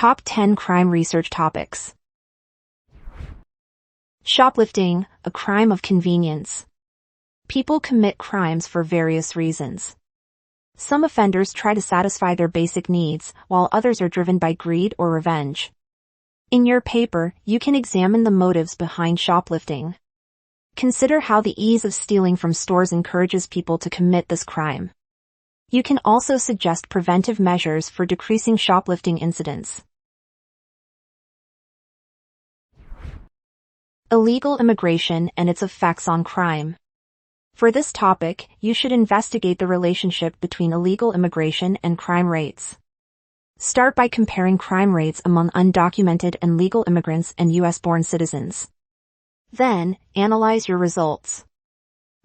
Top 10 Crime Research Topics. Shoplifting, a crime of convenience. People commit crimes for various reasons. Some offenders try to satisfy their basic needs, while others are driven by greed or revenge. In your paper, you can examine the motives behind shoplifting. Consider how the ease of stealing from stores encourages people to commit this crime. You can also suggest preventive measures for decreasing shoplifting incidents. Illegal immigration and its effects on crime. For this topic, you should investigate the relationship between illegal immigration and crime rates. Start by comparing crime rates among undocumented and legal immigrants and U.S.-born citizens. Then, analyze your results.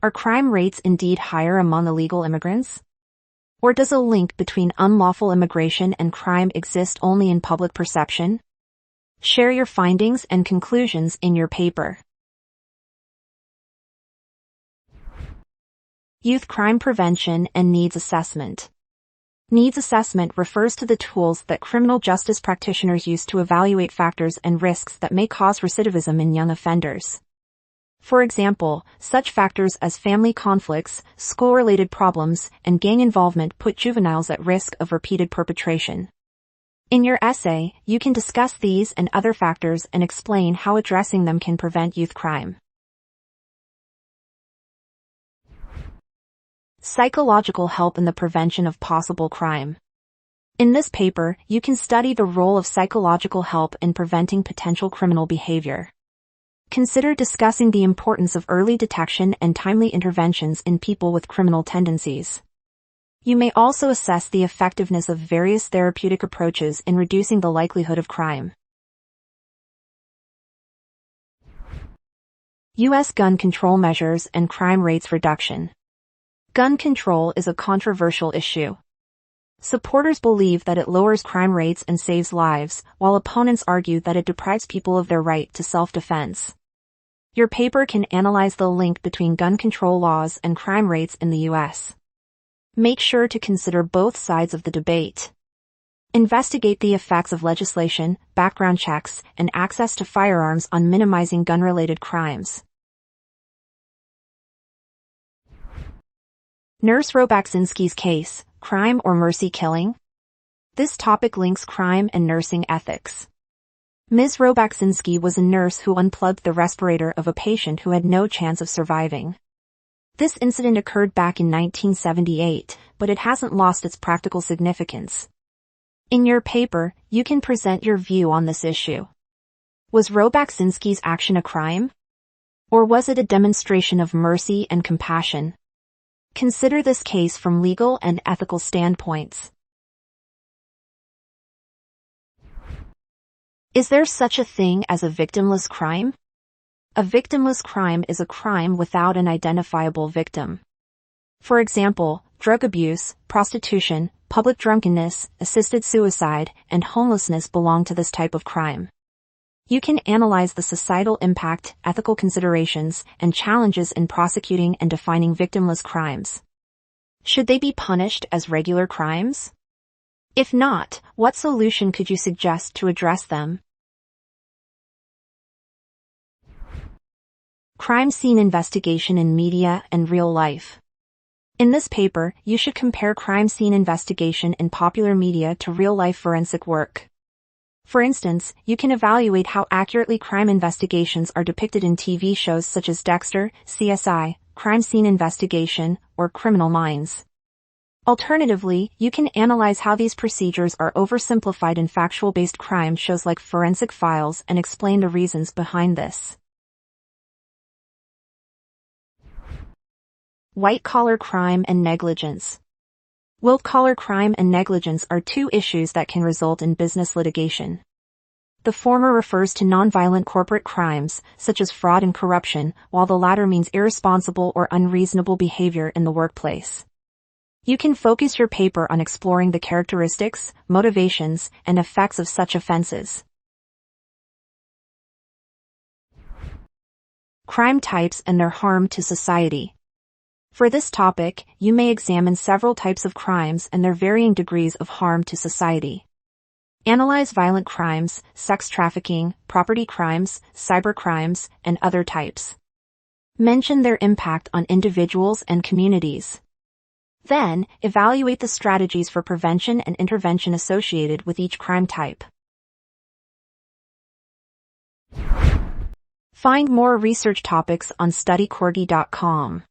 Are crime rates indeed higher among illegal immigrants? Or does a link between unlawful immigration and crime exist only in public perception? Share your findings and conclusions in your paper. Youth crime prevention and needs assessment. Needs assessment refers to the tools that criminal justice practitioners use to evaluate factors and risks that may cause recidivism in young offenders. For example, such factors as family conflicts, school-related problems, and gang involvement put juveniles at risk of repeated perpetration. In your essay, you can discuss these and other factors and explain how addressing them can prevent youth crime. Psychological help in the prevention of possible crime. In this paper, you can study the role of psychological help in preventing potential criminal behavior. Consider discussing the importance of early detection and timely interventions in people with criminal tendencies. You may also assess the effectiveness of various therapeutic approaches in reducing the likelihood of crime. U.S. gun control measures and crime rates reduction. Gun control is a controversial issue. Supporters believe that it lowers crime rates and saves lives, while opponents argue that it deprives people of their right to self-defense. Your paper can analyze the link between gun control laws and crime rates in the U.S. Make sure to consider both sides of the debate. Investigate the effects of legislation, background checks, and access to firearms on minimizing gun-related crimes. Nurse Robaczynski's case, crime or mercy killing? This topic links crime and nursing ethics. Ms. Robaczynski was a nurse who unplugged the respirator of a patient who had no chance of surviving. This incident occurred back in 1978, but it hasn't lost its practical significance. In your paper, you can present your view on this issue. Was Robaczynski's action a crime? Or was it a demonstration of mercy and compassion? Consider this case from legal and ethical standpoints. Is there such a thing as a victimless crime? A victimless crime is a crime without an identifiable victim. For example, drug abuse, prostitution, public drunkenness, assisted suicide, and homelessness belong to this type of crime. You can analyze the societal impact, ethical considerations, and challenges in prosecuting and defining victimless crimes. Should they be punished as regular crimes? If not, what solution could you suggest to address them? Crime scene investigation in media and real life. In this paper, you should compare crime scene investigation in popular media to real-life forensic work. For instance, you can evaluate how accurately crime investigations are depicted in TV shows such as Dexter, CSI, Crime Scene Investigation, or Criminal Minds. Alternatively, you can analyze how these procedures are oversimplified in factual-based crime shows like Forensic Files and explain the reasons behind this. White-collar crime and negligence. White-collar crime and negligence are two issues that can result in business litigation. The former refers to nonviolent corporate crimes, such as fraud and corruption, while the latter means irresponsible or unreasonable behavior in the workplace. You can focus your paper on exploring the characteristics, motivations, and effects of such offenses. Crime types and their harm to society. For this topic, you may examine several types of crimes and their varying degrees of harm to society. Analyze violent crimes, sex trafficking, property crimes, cyber crimes, and other types. Mention their impact on individuals and communities. Then, evaluate the strategies for prevention and intervention associated with each crime type. Find more research topics on studycorgi.com.